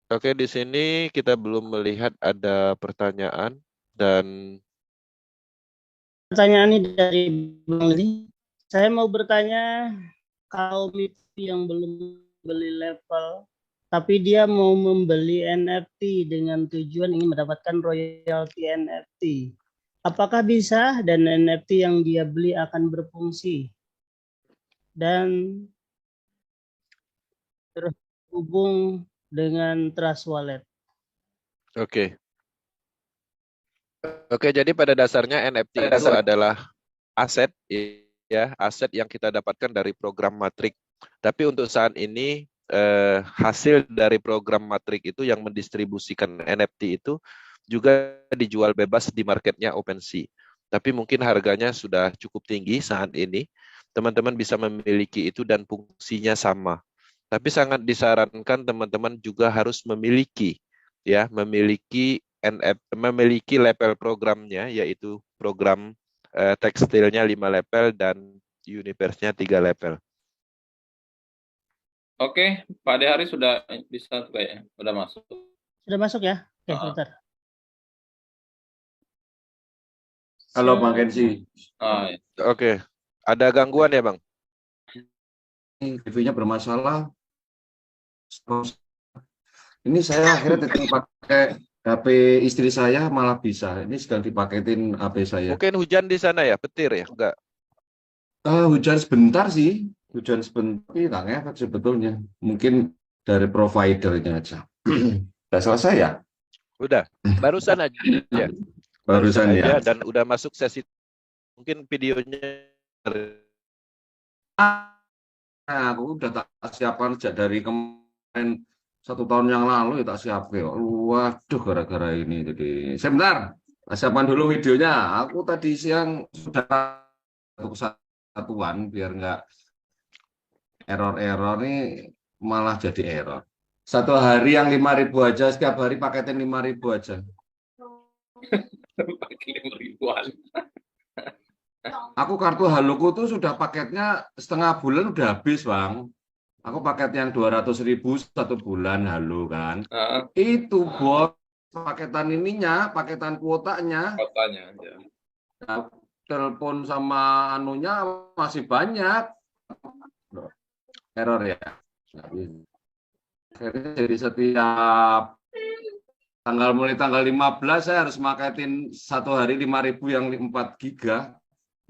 Oke, di sini kita belum melihat ada pertanyaan dan Pertanyaan ini dari Bang Li. Saya mau bertanya, kalau MIPI yang belum beli level, tapi dia mau membeli NFT dengan tujuan ingin mendapatkan royalti NFT. Apakah bisa dan NFT yang dia beli akan berfungsi dan terhubung dengan Trust Wallet? oke. Oke, jadi pada dasarnya NFT itu adalah aset ya, aset yang kita dapatkan dari program Matrix. Tapi untuk saat ini hasil dari program Matrix itu yang mendistribusikan NFT itu juga dijual bebas di marketnya OpenSea. Tapi mungkin harganya sudah cukup tinggi saat ini. Teman-teman bisa memiliki itu dan fungsinya sama. Tapi sangat disarankan teman-teman juga harus memiliki level programnya, yaitu program tekstilnya 5 level dan universe-nya 3 level. Oke, Pak Dehari sudah bisa tuh kayaknya, sudah masuk. Sudah masuk ya? Oke, sebentar. Halo Bang Kenzi. Ya. Oke, ada gangguan ya Bang? TV-nya bermasalah. Ini saya akhirnya pakai HP istri saya malah bisa. Ini sedang dipaketin HP saya. Mungkin hujan di sana ya, petir ya? Enggak. Hujan sebentar sih. Hujan sebentar, nggak ngefek sebetulnya. Mungkin dari providernya aja. Udah selesai ya? Udah, barusan aja. Barusan ya. Dan udah masuk sesi. Mungkin videonya. Aku udah tak siapkan sejak dari kemarin 1 tahun yang lalu ya tak siapkan. Waduh, gara-gara ini. Jadi, sebentar. Siapkan dulu videonya. Aku tadi siang sudah satu kesatuan biar nggak error-error nih malah jadi error. Satu hari yang 5.000 aja, setiap hari paketin 5.000 aja. Pakai 5.000-an. Aku kartu Haloku tuh sudah paketnya setengah bulan udah habis, Bang. Aku paket yang 200.000 1 bulan Halo kan. Itu bos paketan ininya, paketan kuotanya. Kuotanya ya. Nah, telepon sama anunya masih banyak. Error ya. Jadi setiap mulai tanggal 15 saya harus maketin 1 hari 5.000 yang 4 giga,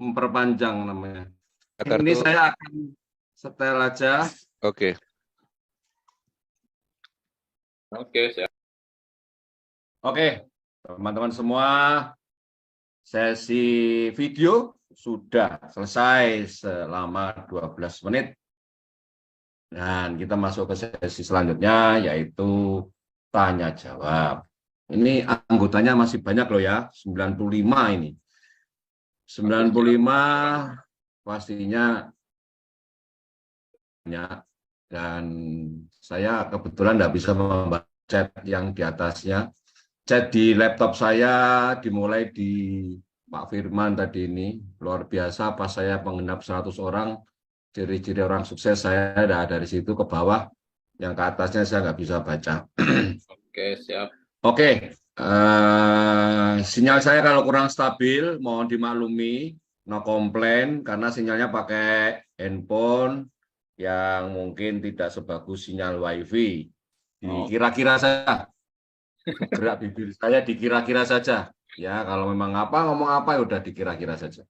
memperpanjang namanya. Ini saya akan setel aja. Oke. Siap. Oke, teman-teman semua, sesi video sudah selesai selama 12 menit. Dan kita masuk ke sesi selanjutnya, yaitu tanya jawab. Ini anggotanya masih banyak loh ya, 95 ini. 95 pastinya banyak. Dan saya kebetulan tidak bisa membaca chat yang di atasnya. Chat di laptop saya dimulai di Pak Firman tadi ini. Luar biasa, pas saya menggenap 100 orang, ciri-ciri orang sukses saya ada dari situ ke bawah. Yang ke atasnya saya nggak bisa baca. Oke, siap. Oke, sinyal saya kalau kurang stabil, mohon dimaklumi, no komplain, karena sinyalnya pakai handphone yang mungkin tidak sebagus sinyal WiFi. Dikira-kira saja, gerak bibir saya dikira-kira saja. Ya, kalau memang ngomong apa ya udah dikira-kira saja.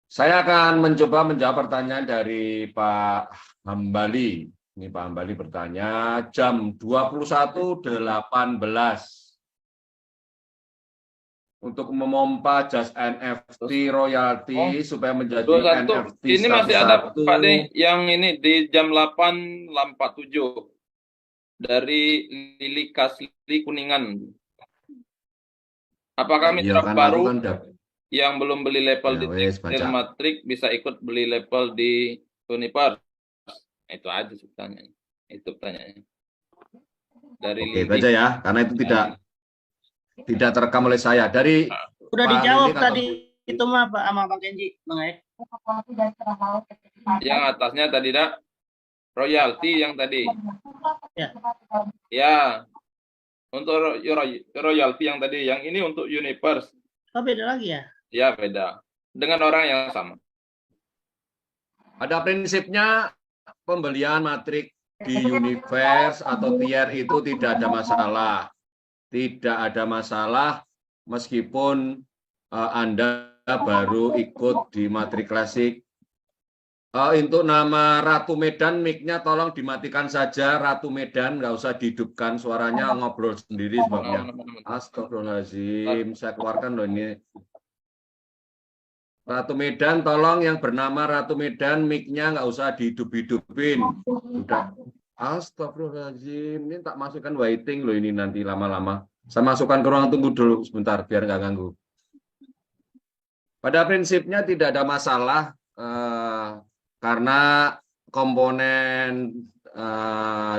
Saya akan mencoba menjawab pertanyaan dari Pak Hambali. Ini Pak Hambali bertanya, jam 21.18 untuk memompa Just NFT royalti supaya menjadi NFT. Ini masih ada Pak De, yang ini di jam 8.47 dari Lili Kasli Kuningan. Apakah mitra baru yang belum beli level di Tekstil Matrix bisa ikut beli level di Universe? Itu aja pertanyaannya. Itu pertanyaannya. Dari Oke, itu aja ya, karena itu tidak terekam oleh saya. Dari udah dijawab tadi itu mah Pak sama Bang Kenji, Bang Ek. Yang atasnya tadi dak royalti yang tadi. Ya. Ya. Untuk royalty yang tadi, yang ini untuk Universe. Oh, beda lagi ya? Ya, beda. Dengan orang yang sama. Pada prinsipnya pembelian matrik di Universe atau tier itu tidak ada masalah. Tidak ada masalah meskipun Anda baru ikut di matrik klasik. Untuk nama Ratu Medan, mic-nya tolong dimatikan saja. Ratu Medan, nggak usah dihidupkan, suaranya ngobrol sendiri sebabnya. Astagfirullahaladzim, saya keluarkan loh ini. Ratu Medan, tolong yang bernama Ratu Medan, mic-nya nggak usah dihidup-hidupin. Udah. Astagfirullahaladzim, ini tak masukkan waiting loh ini nanti lama-lama. Saya masukkan ke ruang tunggu dulu sebentar, biar nggak ganggu. Pada prinsipnya tidak ada masalah, karena komponen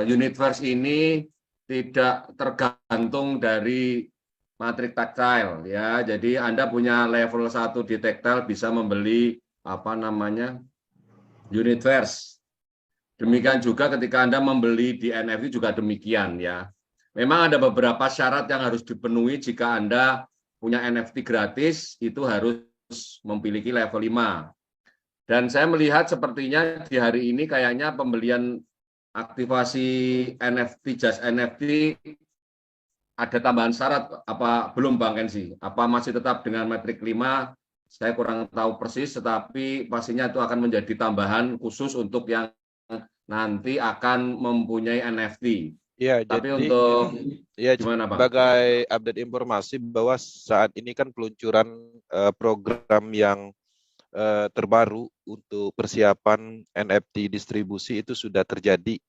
Universe ini tidak tergantung dari matrik tactile ya. Jadi Anda punya level 1 di tactile bisa membeli Universe. Demikian juga ketika Anda membeli di NFT juga demikian ya. Memang ada beberapa syarat yang harus dipenuhi jika Anda punya NFT gratis, itu harus memiliki level 5. Dan saya melihat sepertinya di hari ini kayaknya pembelian aktivasi NFT, Just NFT, ada tambahan syarat apa belum Bang Kenzi? Apa masih tetap dengan metrik 5? Saya kurang tahu persis, tetapi pastinya itu akan menjadi tambahan khusus untuk yang nanti akan mempunyai NFT. Ya, tapi jadi untuk ya, gimana Bang? sebagai update informasi bahwa saat ini kan peluncuran program yang terbaru untuk persiapan NFT distribusi itu sudah terjadi.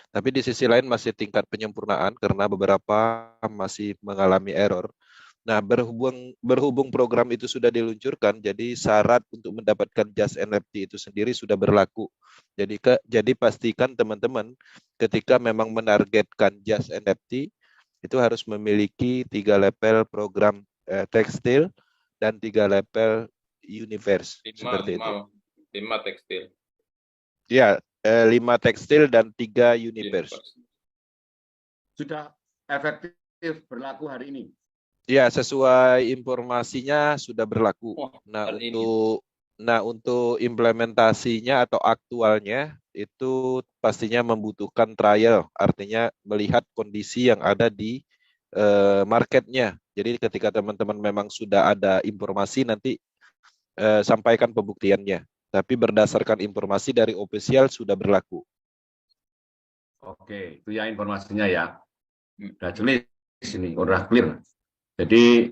Tapi di sisi lain masih tingkat penyempurnaan karena beberapa masih mengalami error. Nah, berhubung program itu sudah diluncurkan, jadi syarat untuk mendapatkan Just NFT itu sendiri sudah berlaku. Jadi pastikan teman-teman ketika memang menargetkan Just NFT itu harus memiliki 3 level program tekstil dan 3 level Universe. Seperti itu. 5 tekstil. Ya, 5 tekstil dan 3 Universe. Sudah efektif berlaku hari ini? Ya, sesuai informasinya sudah berlaku. Untuk implementasinya atau aktualnya itu pastinya membutuhkan trial, artinya melihat kondisi yang ada di marketnya. Jadi ketika teman-teman memang sudah ada informasi, nanti sampaikan pembuktiannya. Tapi berdasarkan informasi dari official sudah berlaku. Oke, itu ya informasinya ya. Udah jelas ini, udah clear. Jadi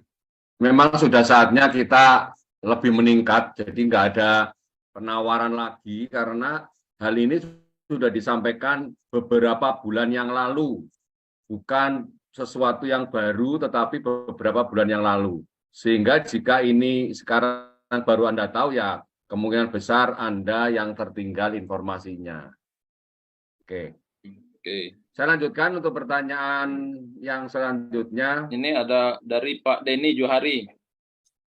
memang sudah saatnya kita lebih meningkat, jadi nggak ada penawaran lagi karena hal ini sudah disampaikan beberapa bulan yang lalu, bukan sesuatu yang baru tetapi beberapa bulan yang lalu. Sehingga jika ini sekarang baru Anda tahu ya kemungkinan besar Anda yang tertinggal informasinya. Oke. Saya lanjutkan untuk pertanyaan yang selanjutnya. Ini ada dari Pak Denny Johari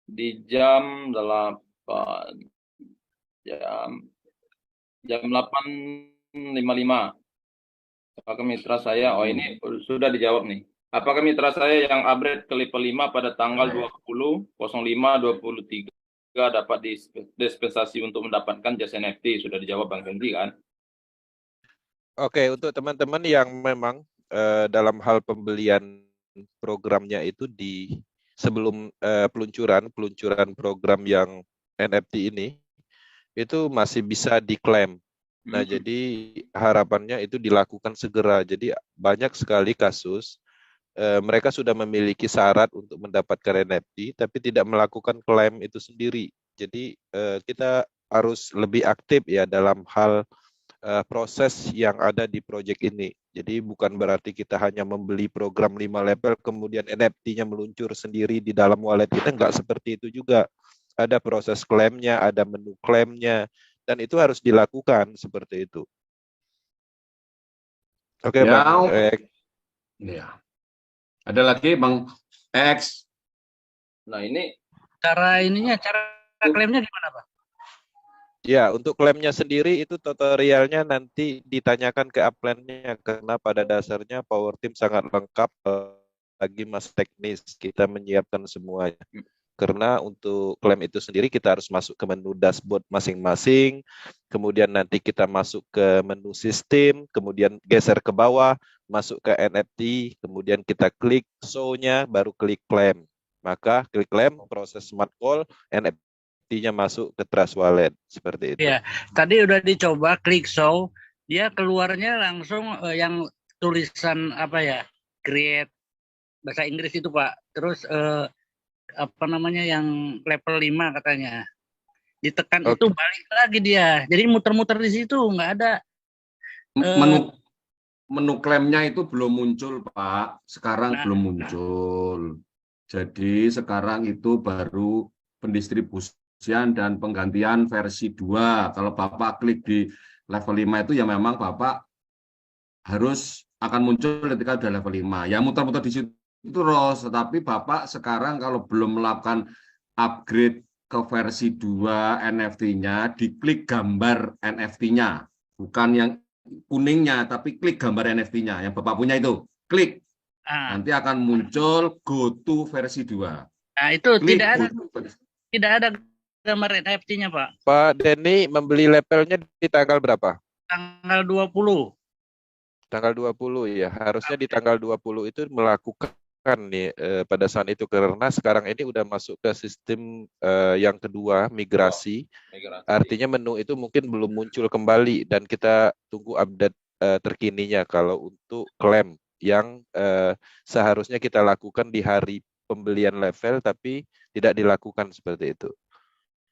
di jam 8.55. Apakah mitra saya? Oh, ini sudah dijawab nih. Apakah mitra saya yang upgrade ke level 5 pada tanggal 20.05.23 dapat dispensasi untuk mendapatkan Just NFT? Sudah dijawab Bang Fendi kan? Oke, untuk teman-teman yang memang dalam hal pembelian programnya itu di sebelum peluncuran program yang NFT ini itu masih bisa diklaim. Nah, jadi harapannya itu dilakukan segera. Jadi banyak sekali kasus mereka sudah memiliki syarat untuk mendapatkan NFT tapi tidak melakukan klaim itu sendiri. Jadi kita harus lebih aktif ya dalam hal proses yang ada di proyek ini. Jadi bukan berarti kita hanya membeli program 5 level kemudian NFT-nya meluncur sendiri di dalam wallet kita, enggak seperti itu juga. Ada proses klaimnya, ada menu klaimnya, dan itu harus dilakukan seperti itu. Oke, ya, Bang X. Ya. Ada lagi Bang X. Nah, ini cara klaimnya gimana, Pak? Ya, untuk klaimnya sendiri itu tutorialnya nanti ditanyakan ke upline-nya karena pada dasarnya Power Team sangat lengkap lagi mas teknis kita menyiapkan semuanya. Karena untuk klaim itu sendiri kita harus masuk ke menu dashboard masing-masing, kemudian nanti kita masuk ke menu sistem, kemudian geser ke bawah, masuk ke NFT, kemudian kita klik show-nya, baru klik klaim. Maka klik klaim, proses smart call, NFT-nya masuk ke Trust Wallet, seperti itu. Ya, tadi udah dicoba klik show, dia keluarnya langsung yang tulisan apa ya, create bahasa Inggris itu Pak. Terus apa namanya yang level 5 katanya. Ditekan itu balik lagi dia. Jadi muter-muter di situ, nggak ada. Menu klaimnya itu belum muncul, Pak. Sekarang belum muncul. Jadi sekarang itu baru pendistribusian dan penggantian versi 2. Kalau Bapak klik di level 5 itu ya memang Bapak harus akan muncul ketika udah level 5. Ya muter-muter di situ terus, tetapi Bapak sekarang kalau belum melakukan upgrade ke versi 2 NFT-nya, diklik gambar NFT-nya. Bukan yang kuningnya, tapi klik gambar NFT-nya. Yang Bapak punya itu, klik. Nanti akan muncul go to versi 2. Nah, itu klik tidak ada gambar NFT-nya, Pak. Pak Denny membeli levelnya di tanggal berapa? Tanggal 20. Tanggal 20 ya. Harusnya di tanggal 20 itu melakukan nih pada saat itu karena sekarang ini udah masuk ke sistem yang kedua migrasi. Artinya menu itu mungkin belum muncul kembali dan kita tunggu update terkininya kalau untuk klaim yang seharusnya kita lakukan di hari pembelian level tapi tidak dilakukan seperti itu.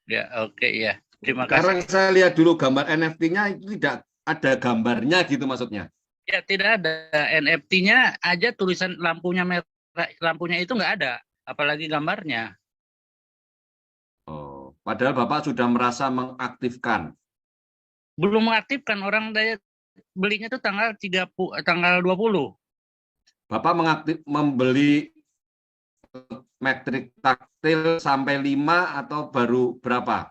Ya, oke ya. Terima kasih. Sekarang saya lihat dulu gambar NFT-nya itu tidak ada gambarnya gitu maksudnya. Ya, tidak ada. NFT-nya aja tulisan lampunya merah. Lampunya itu nggak ada, apalagi gambarnya. Oh, padahal Bapak sudah merasa mengaktifkan. Belum mengaktifkan, orang daya belinya tuh tanggal 20. Bapak membeli metrik taktil sampai 5 atau baru berapa?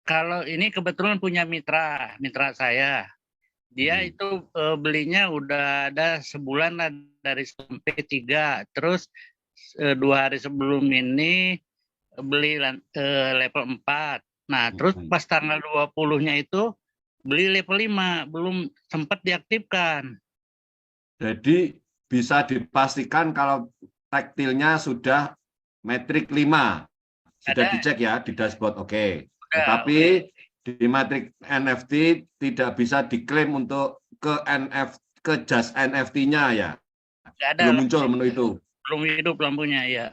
Kalau ini kebetulan punya mitra saya. Dia itu belinya udah ada sebulan lah dari sampai 3. Terus 2 hari sebelum ini beli level 4. Nah, terus pas tanggal 20-nya itu beli level 5. Belum sempat diaktifkan. Jadi bisa dipastikan kalau taktilnya sudah metrik 5. Sudah dicek ya di dashboard, oke. Tetapi di matrik NFT tidak bisa diklaim untuk ke just NFT-nya ya. Belum muncul menu itu. Belum hidup lampunya ya.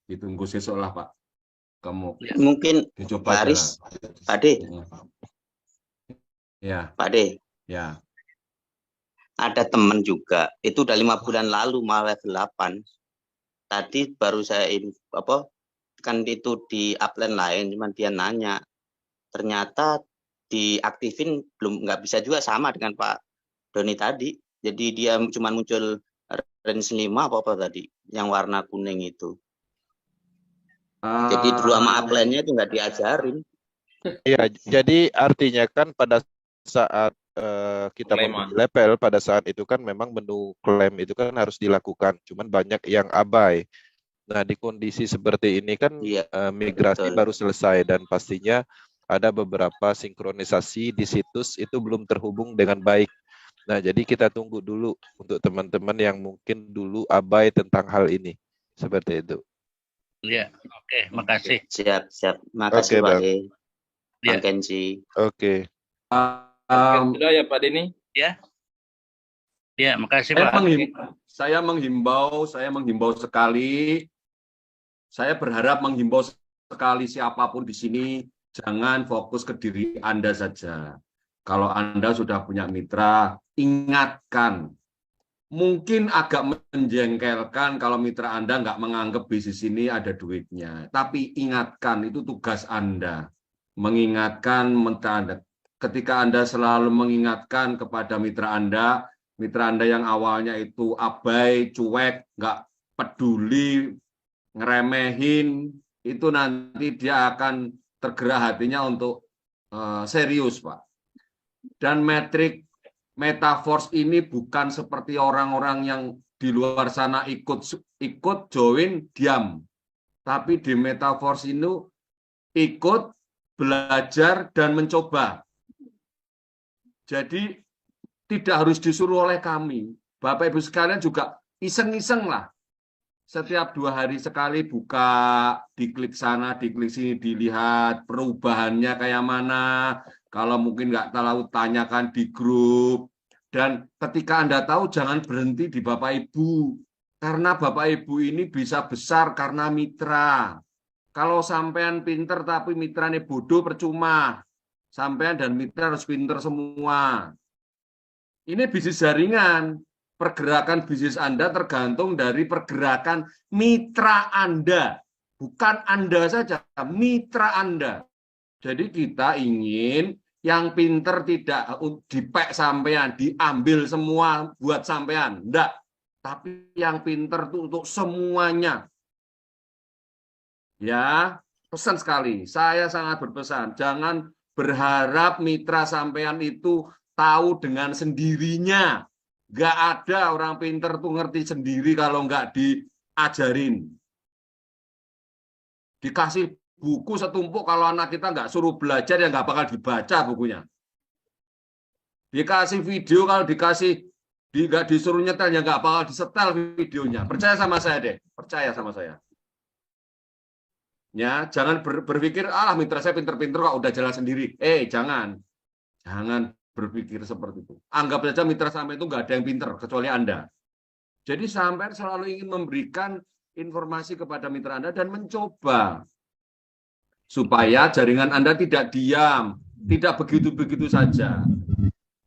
Ditunggu besok lah Pak. Kamu mungkin dicoba Pak Aris, Pak De. Ya. Pak De. Ya. Ada teman juga. Itu udah 5 bulan lalu malah level 8. Tadi baru saya kan itu di upline lain, cuman dia nanya. Ternyata diaktifin nggak bisa juga sama dengan Pak Doni tadi. Jadi dia cuma muncul range 5 apa tadi yang warna kuning itu. Jadi dulu sama upline-nya itu nggak diajarin. Iya, jadi artinya kan pada saat kita membeli level pada saat itu kan memang menu klaim itu kan harus dilakukan. Cuman banyak yang abai. Nah, di kondisi seperti ini kan migrasi baru selesai dan pastinya ada beberapa sinkronisasi di situs itu belum terhubung dengan baik. Nah, jadi kita tunggu dulu untuk teman-teman yang mungkin dulu abai tentang hal ini. Seperti itu. Ya, oke, makasih. Siap. Makasih Pak De. Bang Kenji. Oke. Sudah ya Pak Denny? Ya. Ya, makasih Pak. Saya menghimbau sekali. Saya berharap menghimbau sekali siapapun di sini. Jangan fokus ke diri Anda saja. Kalau Anda sudah punya mitra, ingatkan. Mungkin agak menjengkelkan kalau mitra Anda nggak menganggap bisnis ini ada duitnya. Tapi ingatkan, itu tugas Anda. Mengingatkan mitra Anda. Ketika Anda selalu mengingatkan kepada mitra Anda yang awalnya itu abai, cuek, nggak peduli, ngeremehin, itu nanti dia akan tergerak hatinya untuk serius, Pak. Dan metrik Metaforce ini bukan seperti orang-orang yang di luar sana ikut join diam, tapi di Metaforce ini ikut belajar dan mencoba. Jadi tidak harus disuruh oleh kami. Bapak Ibu sekalian juga iseng-iseng lah. Setiap 2 hari sekali buka, diklik sana, diklik sini, dilihat perubahannya kayak mana. Kalau mungkin nggak tahu, tanyakan di grup. Dan ketika Anda tahu, jangan berhenti di Bapak Ibu. Karena Bapak Ibu ini bisa besar karena mitra. Kalau sampean pinter tapi mitranya bodoh, percuma. Sampean dan mitra harus pinter semua. Ini bisnis jaringan. Pergerakan bisnis Anda tergantung dari pergerakan mitra Anda. Bukan Anda saja, mitra Anda. Jadi kita ingin yang pinter tidak dipek sampean, diambil semua buat sampean. Enggak. Tapi yang pinter itu untuk semuanya. Ya, pesan sekali. Saya sangat berpesan. Jangan berharap mitra sampean itu tahu dengan sendirinya. Nggak ada orang pinter tuh ngerti sendiri kalau nggak diajarin. Dikasih buku setumpuk, kalau anak kita nggak suruh belajar ya nggak bakal dibaca bukunya. Dikasih video, kalau nggak disuruh nyetel ya nggak bakal disetel videonya. Percaya sama saya deh, percaya sama saya. Ya, jangan berpikir mitra saya pinter-pinter kok udah jalan sendiri. Jangan berpikir seperti itu. Anggap saja mitra sampai itu nggak ada yang pinter kecuali Anda. Jadi sampai selalu ingin memberikan informasi kepada mitra Anda dan mencoba supaya jaringan Anda tidak diam, tidak begitu-begitu saja.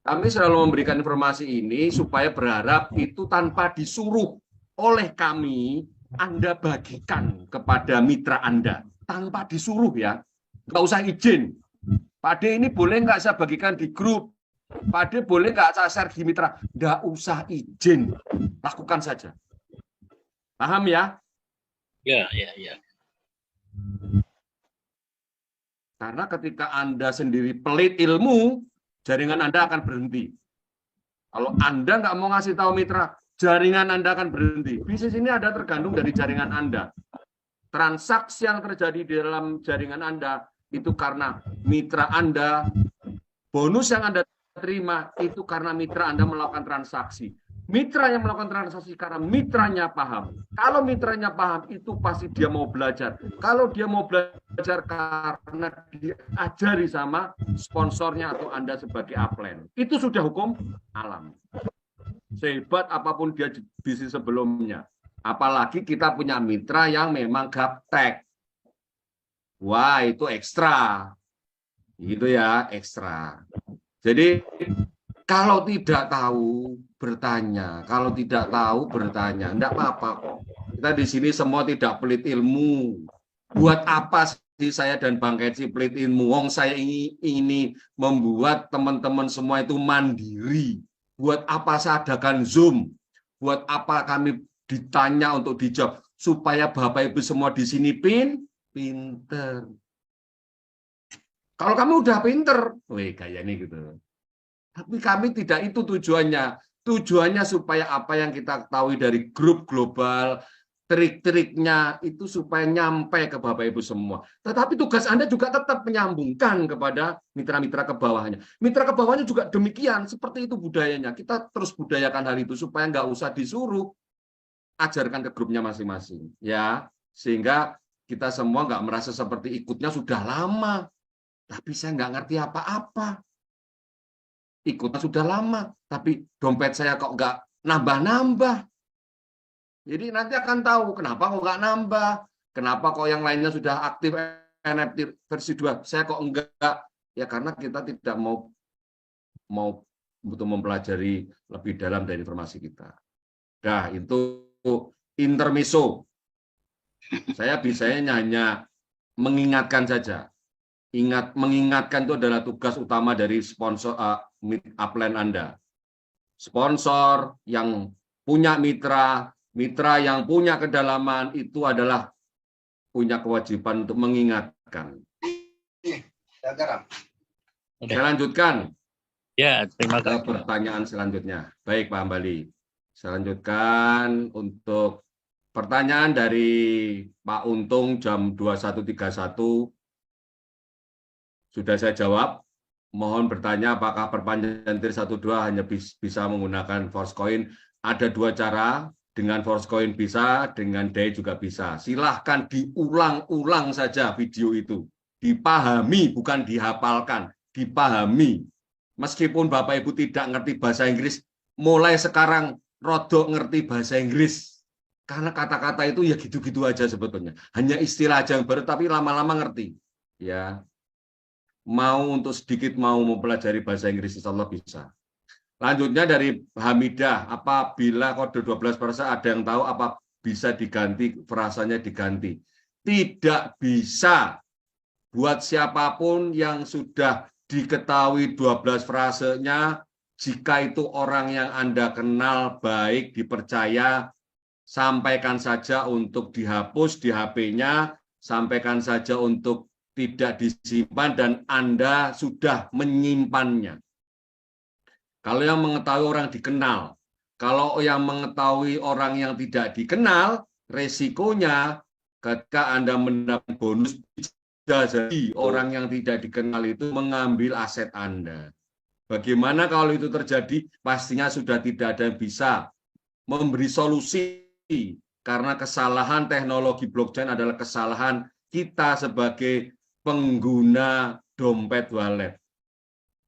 Kami selalu memberikan informasi ini supaya berharap itu tanpa disuruh oleh kami, Anda bagikan kepada mitra Anda tanpa disuruh ya, nggak usah izin. Pak D ini boleh nggak saya bagikan di grup? Pak D boleh nggak saya share di mitra? Nggak usah izin, lakukan saja. Paham ya? Ya. Karena ketika Anda sendiri pelit ilmu, jaringan Anda akan berhenti. Kalau Anda nggak mau ngasih tahu mitra, jaringan Anda akan berhenti. Bisnis ini ada tergantung dari jaringan Anda. Transaksi yang terjadi di dalam jaringan Anda itu karena mitra Anda, bonus yang Anda terima itu karena mitra Anda melakukan transaksi. Mitra yang melakukan transaksi karena mitranya paham. Kalau mitranya paham, itu pasti dia mau belajar. Kalau dia mau belajar karena diajari sama sponsornya atau Anda sebagai upline. Itu sudah hukum alam. Sehebat apapun dia di bisnis sebelumnya. Apalagi kita punya mitra yang memang gaptek. Wah, itu ekstra. Itu ya, ekstra. Jadi kalau tidak tahu bertanya, kalau tidak tahu bertanya, enggak apa-apa kok. Kita di sini semua tidak pelit ilmu. Buat apa sih saya dan Bang Keci pelit ilmu? Wong saya ini membuat teman-teman semua itu mandiri. Buat apa saya adakan Zoom? Buat apa kami ditanya untuk dijawab? Supaya Bapak Ibu semua di sini pinter. Kalau kamu udah pinter, kayaknya gitu. Tapi kami tidak itu tujuannya. Tujuannya supaya apa yang kita ketahui dari grup global, trik-triknya itu supaya nyampe ke Bapak Ibu semua. Tetapi tugas Anda juga tetap menyambungkan kepada mitra-mitra ke bawahnya. Mitra ke bawahnya juga demikian, seperti itu budayanya. Kita terus budayakan hal itu supaya nggak usah disuruh, ajarkan ke grupnya masing-masing. Ya, sehingga kita semua nggak merasa seperti ikutnya sudah lama. Tapi saya nggak ngerti apa-apa. Ikutnya sudah lama, tapi dompet saya kok nggak nambah-nambah. Jadi nanti akan tahu kenapa kok nggak nambah, kenapa kok yang lainnya sudah aktif NFT versi 2, saya kok enggak. Ya karena kita tidak mau untuk mempelajari lebih dalam dari informasi kita. Nah, itu intermezzo. Saya bisanya hanya mengingatkan saja. Mengingatkan itu adalah tugas utama dari sponsor upline Anda. Sponsor yang punya mitra yang punya kedalaman itu adalah punya kewajiban untuk mengingatkan. Saya lanjutkan. Ya, terima Ke kasih. pertanyaan selanjutnya. Baik, Pak Hambali. Saya lanjutkan untuk pertanyaan dari Pak Untung jam 21.31. Sudah saya jawab. Mohon bertanya apakah perpanjangan tier 1-2 hanya bisa menggunakan force coin. Ada dua cara. Dengan force coin bisa, dengan DAI juga bisa. Silahkan diulang-ulang saja video itu. Dipahami, bukan dihafalkan. Dipahami. Meskipun Bapak Ibu tidak ngerti bahasa Inggris, mulai sekarang rodok ngerti bahasa Inggris. Karena kata-kata itu ya gitu-gitu aja sebetulnya. Hanya istilah aja yang baru, tapi lama-lama ngerti. Ya, mau untuk sedikit mau mempelajari bahasa Inggris, insya Allah bisa. Lanjutnya dari Hamidah, apabila kode 12 frasa ada yang tahu apa bisa diganti, frasanya diganti. Tidak bisa. Buat siapapun yang sudah diketahui 12 frasenya, jika itu orang yang Anda kenal baik, dipercaya, sampaikan saja untuk dihapus di HP-nya, sampaikan saja untuk tidak disimpan, dan Anda sudah menyimpannya. Kalau yang mengetahui orang dikenal, kalau yang mengetahui orang yang tidak dikenal, resikonya ketika Anda mendapat bonus, bisa jadi orang yang tidak dikenal itu mengambil aset Anda. Bagaimana kalau itu terjadi? Pastinya sudah tidak ada yang bisa memberi solusi, karena kesalahan teknologi blockchain adalah kesalahan kita sebagai pengguna dompet wallet.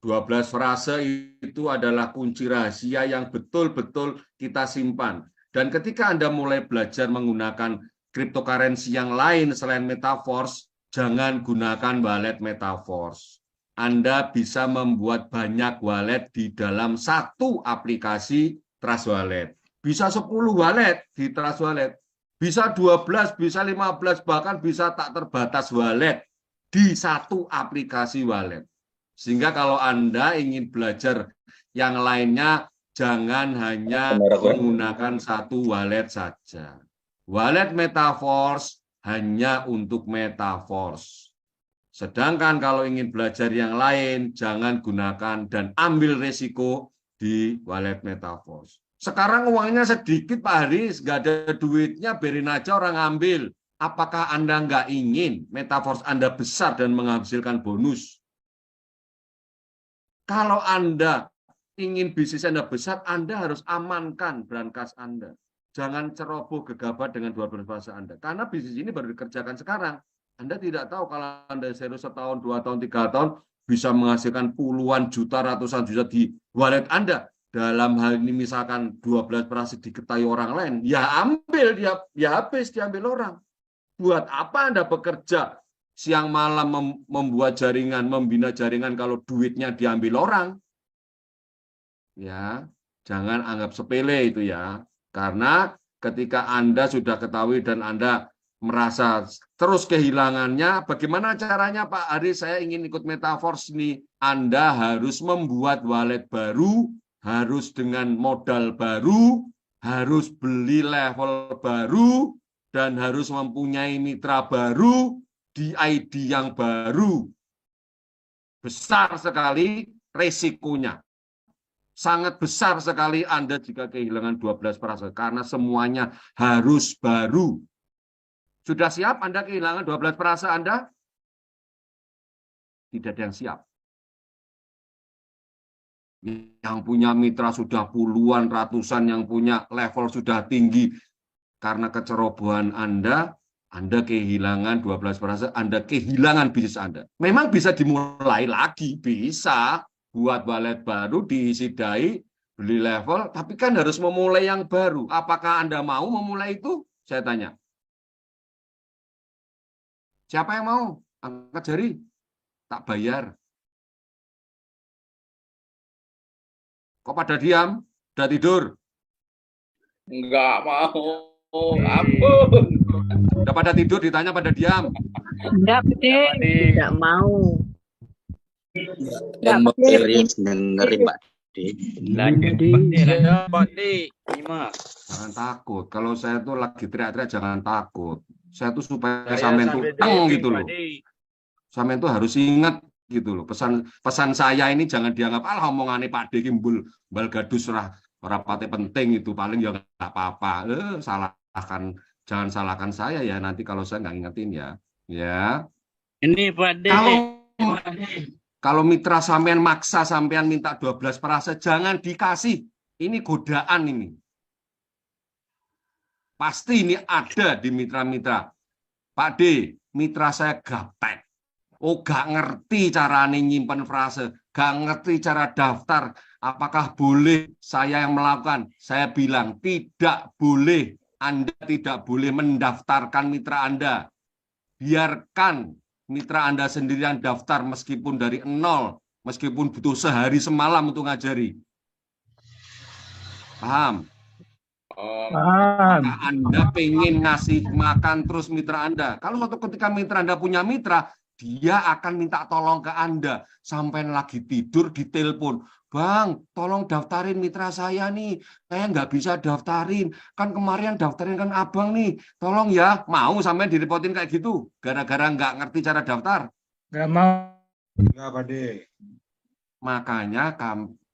12 frase itu adalah kunci rahasia yang betul-betul kita simpan. Dan ketika Anda mulai belajar menggunakan cryptocurrency yang lain selain Metaforce, jangan gunakan wallet Metaforce. Anda bisa membuat banyak wallet di dalam satu aplikasi Trust Wallet. Bisa 10 wallet di Trust Wallet. Bisa 12, bisa 15, bahkan bisa tak terbatas wallet di satu aplikasi wallet. Sehingga kalau Anda ingin belajar yang lainnya, jangan hanya menggunakan satu wallet saja. Wallet Metaforce hanya untuk Metaforce. Sedangkan kalau ingin belajar yang lain, jangan gunakan dan ambil risiko di wallet Metaforce. Sekarang uangnya sedikit Pak Haris, nggak ada duitnya, biarin aja orang ambil. Apakah Anda nggak ingin Metaforce Anda besar dan menghasilkan bonus? Kalau Anda ingin bisnis Anda besar, Anda harus amankan brankas Anda. Jangan ceroboh gegabah dengan 12 frasa Anda. Karena bisnis ini baru dikerjakan sekarang. Anda tidak tahu kalau Anda serius setahun, 2 tahun, 3 tahun, bisa menghasilkan puluhan juta, ratusan juta di wallet Anda. Dalam hal ini misalkan 12 frasa diketahui orang lain, ya ambil, ya habis diambil orang. Buat apa Anda bekerja siang malam membuat jaringan, membina jaringan kalau duitnya diambil orang? Ya, jangan anggap sepele itu ya. Karena ketika Anda sudah ketahui dan Anda merasa terus kehilangannya, bagaimana caranya Pak Haris, saya ingin ikut Metaforce ini. Anda harus membuat wallet baru, harus dengan modal baru, harus beli level baru, dan harus mempunyai mitra baru, di ID yang baru. Besar sekali resikonya. Sangat besar sekali Anda jika kehilangan 12 frasa, karena semuanya harus baru. Sudah siap Anda kehilangan 12 frasa Anda? Tidak ada yang siap. Yang punya mitra sudah puluhan, ratusan, yang punya level sudah tinggi. Karena kecerobohan Anda kehilangan 12 frasa, Anda kehilangan bisnis Anda. Memang bisa dimulai lagi, bisa. Buat wallet baru, diisi DAI, beli level, tapi kan harus memulai yang baru. Apakah Anda mau memulai itu? Saya tanya. Siapa yang mau? Angkat jari. Tak bayar. Kok pada diam? Udah tidur? Enggak mau. Ampun. Udah pada tidur, ditanya pada diam. Enggak, tidak mau. Dan dengerin Pak D. Jangan takut. Kalau saya tuh lagi teriak-teriak, jangan takut. Saya tuh supaya sampean tuh teng gitu loh. Sampean tuh harus ingat gitu loh. Pesan saya ini jangan dianggap omongannya Pak D kimbul bal gadus rapate penting itu paling ya nggak apa-apa. Jangan salahkan saya ya nanti kalau saya nggak ngingetin ya. Ya. Ini Pak D. Kalau mitra sampean maksa sampean minta 12 frase jangan dikasih. Ini godaan ini. Pasti ini ada di mitra-mitra. Pak D, mitra saya gaptek. Oh, gak ngerti cara nyimpen frase, gak ngerti cara daftar. Apakah boleh saya yang melakukan? Saya bilang tidak boleh. Anda tidak boleh mendaftarkan mitra Anda. Biarkan mitra Anda sendirian daftar meskipun dari nol, meskipun butuh sehari semalam untuk ngajari. Paham? Anda pengen ngasih makan terus mitra Anda. Kalau suatu ketika mitra Anda punya mitra, dia akan minta tolong ke Anda. Sampai lagi tidur ditelepon, Bang, tolong daftarin mitra saya nih. Saya nggak bisa daftarin. Kan kemarin daftarin kan abang nih. Tolong ya. Mau sampai direpotin kayak gitu? Gara-gara nggak ngerti cara daftar? Nggak mau. Nggak, Pak D. Makanya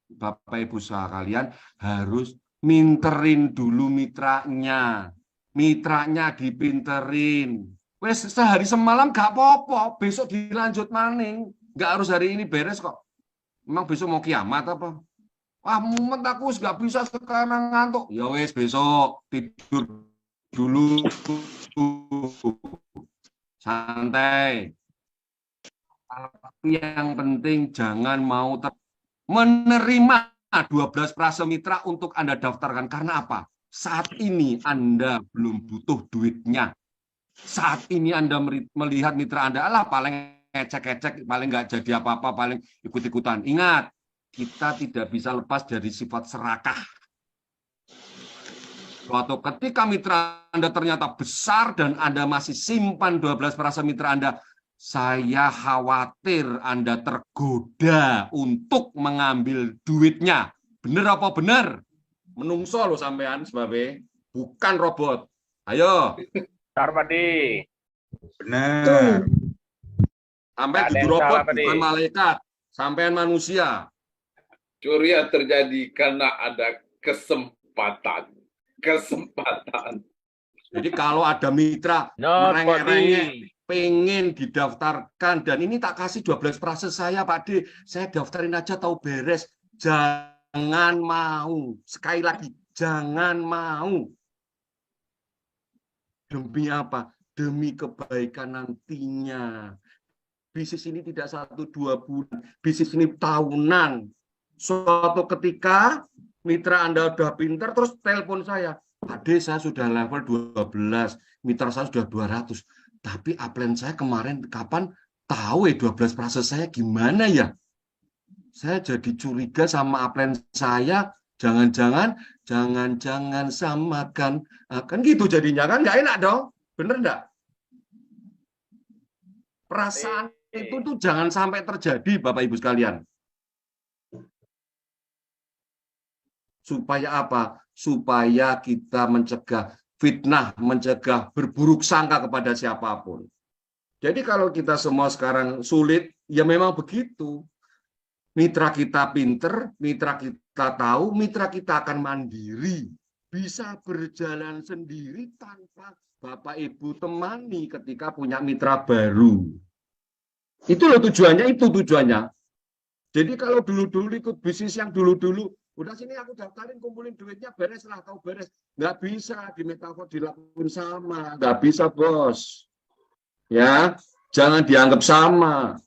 Bapak Ibu sekalian harus minterin dulu mitranya. Mitranya dipinterin. Wes sehari semalam gak apa-apa, besok dilanjut maning. Gak harus hari ini beres kok. Emang besok mau kiamat apa? Wah, mumet aku gak bisa sekarang ngantuk. Ya wes besok tidur dulu. Santai. Tapi yang penting jangan mau menerima 12 frase mitra untuk Anda daftarkan. Karena apa? Saat ini Anda belum butuh duitnya. Saat ini Anda melihat mitra Anda, paling ngecek-ngecek, paling nggak jadi apa-apa, paling ikut-ikutan. Ingat, kita tidak bisa lepas dari sifat serakah. Suatu ketika mitra Anda ternyata besar dan Anda masih simpan 12 frase mitra Anda, saya khawatir Anda tergoda untuk mengambil duitnya. Bener apa bener? Menungso loh sampean sebabnya, bukan robot. Ayo. Pak D. Benar. Sampai di robot bukan malaikat, sampean manusia. Curian terjadi karena ada kesempatan. Jadi kalau ada mitra merengek-rengek pengen didaftarkan dan ini tak kasih 12 frase saya Pak D, saya daftarin aja tahu beres. Jangan mau. Sekali lagi, jangan mau. Demi apa? Demi kebaikan nantinya. Bisnis ini tidak 1-2 bulan. Bisnis ini tahunan. Suatu ketika mitra Anda udah pintar, terus telepon saya. Pak D, saya sudah level 12. Mitra saya sudah 200. Tapi upline saya kemarin kapan? Tahu ya 12 frase saya gimana ya? Saya jadi curiga sama upline saya. Jangan-jangan samakan. Kan gitu jadinya, kan nggak enak dong. Bener nggak? Perasaan itu tuh jangan sampai terjadi, Bapak Ibu sekalian. Supaya apa? Supaya kita mencegah fitnah, mencegah berburuk sangka kepada siapapun. Jadi kalau kita semua sekarang sulit, ya memang begitu. Mitra kita pinter, mitra kita tahu, mitra kita akan mandiri. Bisa berjalan sendiri tanpa Bapak Ibu temani ketika punya mitra baru. Itu loh tujuannya, itu tujuannya. Jadi kalau dulu-dulu ikut bisnis yang dulu-dulu, udah sini aku daftarin, kumpulin duitnya, beres lah, tahu beres. Nggak bisa di metafor dilakukan sama, nggak bisa bos. Ya, jangan dianggap sama.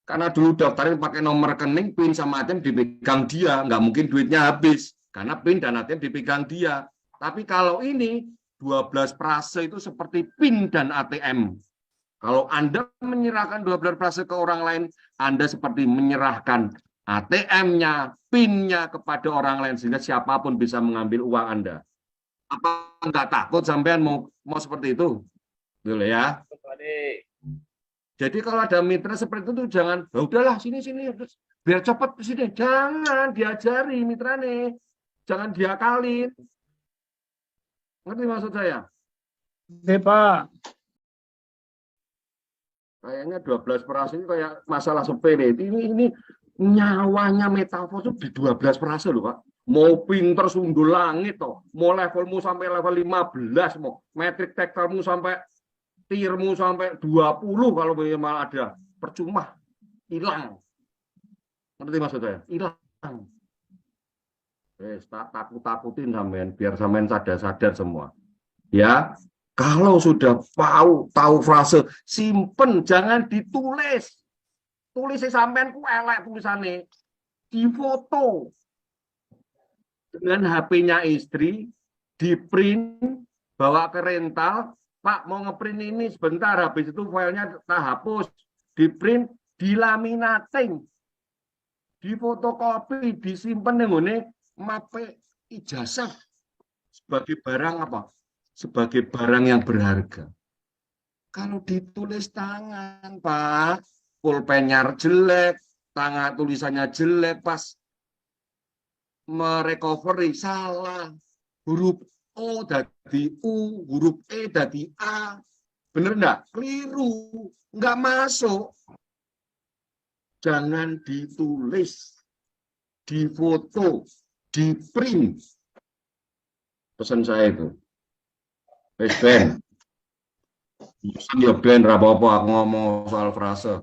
Karena dulu daftarin pakai nomor rekening, PIN sama ATM dipegang dia, nggak mungkin duitnya habis. Karena PIN dan ATM dipegang dia. Tapi kalau ini, 12 frase itu seperti PIN dan ATM. Kalau Anda menyerahkan 12 frase ke orang lain, Anda seperti menyerahkan ATM-nya, PIN-nya kepada orang lain, sehingga siapapun bisa mengambil uang Anda. Apa nggak takut sampean mau seperti itu? Boleh ya? Jadi kalau ada mitra seperti itu jangan, udahlah sini biar cepat sini. Jangan diajari mitrane, jangan diakalin. Ngerti maksud saya? Oke, Pak. Kayaknya 12% ini kayak masalah sepele. Ini nyawanya metafor itu di 12% loh, Pak. Mau pinter sundul langit toh, mau levelmu sampai level 15, mau metrik tektalmu sampai tiermu sampai 20 kalau minimal ada, percuma, hilang. Ngerti maksud saya? Hilang. Takut-takutin sampean, biar sampean sadar-sadar semua. Ya, kalau sudah tahu frase, simpen, jangan ditulis. Tulis sampean ku elek tulisannya, difoto. Dengan HP-nya istri, di print, bawa ke rental, Pak mau ngeprint ini sebentar, habis itu filenya tak hapus, di print, dilaminating, difotokopi, disimpan dengan mape ijazah sebagai barang apa? Sebagai barang yang berharga. Kalau ditulis tangan, Pak, pulpennya jelek, tangan tulisannya jelek, pas merecovery salah, huruf O dari U, huruf E dari A, bener enggak? Keliru, enggak masuk. Jangan ditulis, difoto, di print. Pesan saya itu. Ben, ya Ben, apa-apa aku ngomong soal frase.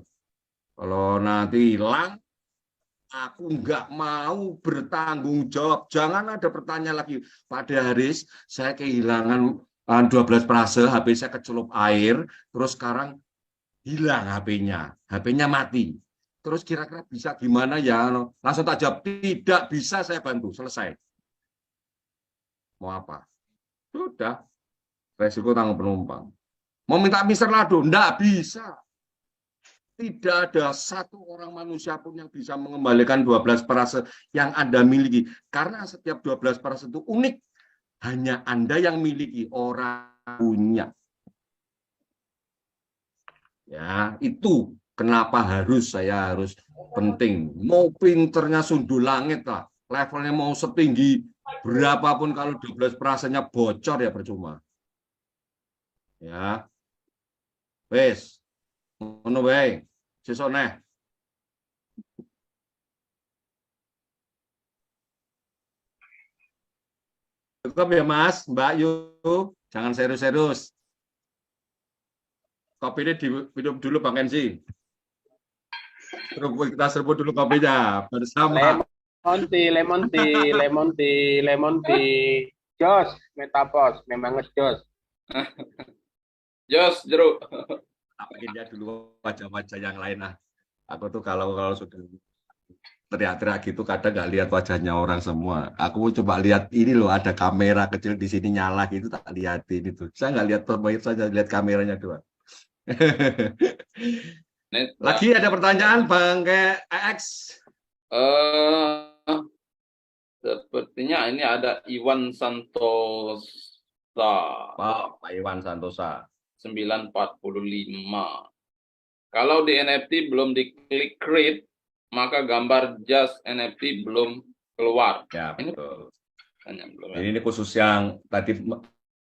Kalau nanti hilang, aku nggak mau bertanggung jawab. Jangan ada pertanyaan lagi. Pak Haris, saya kehilangan 12 frase, HP saya kecelup air, terus sekarang hilang HP-nya. HP-nya mati. Terus kira-kira bisa gimana ya? Langsung tak jawab, tidak bisa saya bantu. Selesai. Mau apa? Sudah. Resiko tanggung penumpang. Mau minta Mister Lado? Nggak bisa. Tidak ada satu orang manusia pun yang bisa mengembalikan 12 frase yang Anda miliki. Karena setiap 12 frase itu unik. Hanya Anda yang miliki, orang punya. Ya, itu kenapa saya harus penting. Mau pinternya sundul langit lah. Levelnya mau setinggi berapapun, kalau 12 frasenya bocor ya percuma. Ya. Wes. Ngono bae. Sesuk neh. Cukup ya Mas, Mbak Yu. Jangan serius-serius. Kopinya diminum dulu Bang Ensi. Kita serbu dulu kopinya bersama. Lemon tea. Jos, Metapos, memang ngejos. Jos, jeruk. Apalagi dia dulu wajah-wajah yang lain lah. Aku tuh kalau sudah teriak-teriak gitu kadang nggak lihat wajahnya orang semua. Aku coba lihat ini loh, ada kamera kecil di sini nyala gitu, tak lihatin itu. Saya nggak lihat pemain saja, lihat kameranya doang. Lagi ada pertanyaan Bang X? Sepertinya ini ada Iwan Santosa. Pak Iwan Santosa. 945. Kalau di NFT belum diklik create, maka gambar just NFT belum keluar. Ya, betul. Ini khusus yang tadi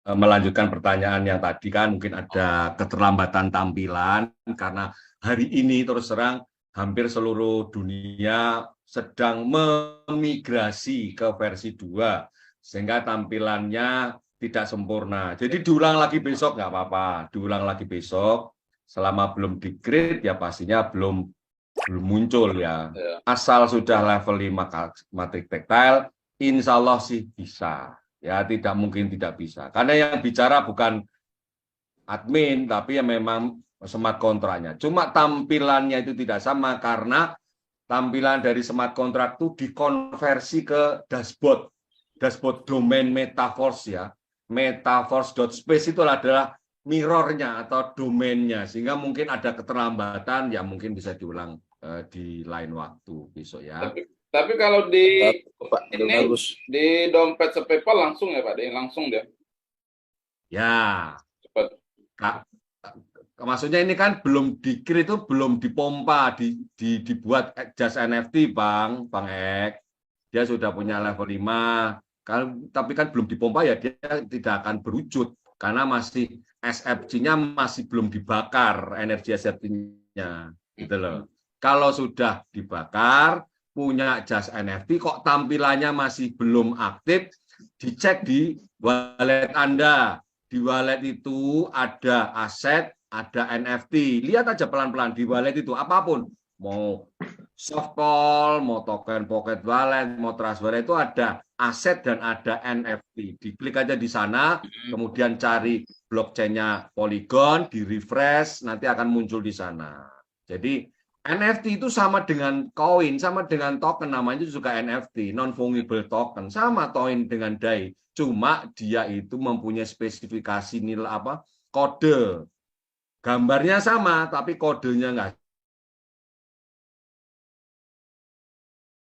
melanjutkan pertanyaan yang tadi kan, mungkin ada keterlambatan tampilan karena hari ini terus terang hampir seluruh dunia sedang memigrasi ke versi 2 sehingga tampilannya tidak sempurna. Jadi diulang lagi besok nggak apa-apa, diulang lagi besok. Selama belum di-create ya pastinya belum muncul ya. Asal sudah level 5 matrik tactile, insya Allah sih bisa. Ya tidak mungkin tidak bisa. Karena yang bicara bukan admin, tapi ya memang smart kontraknya. Cuma tampilannya itu tidak sama karena tampilan dari smart kontrak itu dikonversi ke dashboard domain Metaforce ya. Metaforce.space itu adalah mirrornya atau domainnya, sehingga mungkin ada keterlambatan, ya mungkin bisa diulang di lain waktu besok ya. Tapi kalau di dompet SPayPal langsung ya Pak, langsung dia. Ya. Cepat. Maksudnya ini kan belum di-create, itu belum dipompa, dibuat just NFT Bang Ek. Dia sudah punya level 5. Tapi kan belum dipompa ya dia tidak akan berwujud. karena masih SFC-nya masih belum dibakar energi SFC-nya, gitu loh. Kalau sudah dibakar, punya jas NFT kok tampilannya masih belum aktif, dicek di wallet Anda. Di wallet itu ada aset, ada NFT. Lihat aja pelan-pelan di wallet itu apapun, mau softball, mau token pocket wallet, mau trust wallet itu ada aset dan ada NFT. Diklik aja di sana, kemudian cari blockchain-nya Polygon, di refresh, nanti akan muncul di sana. Jadi NFT itu sama dengan koin, sama dengan token, namanya juga NFT, non-fungible token, sama token dengan DAI. Cuma dia itu mempunyai spesifikasi nilai kode. Gambarnya sama, tapi kodenya nggak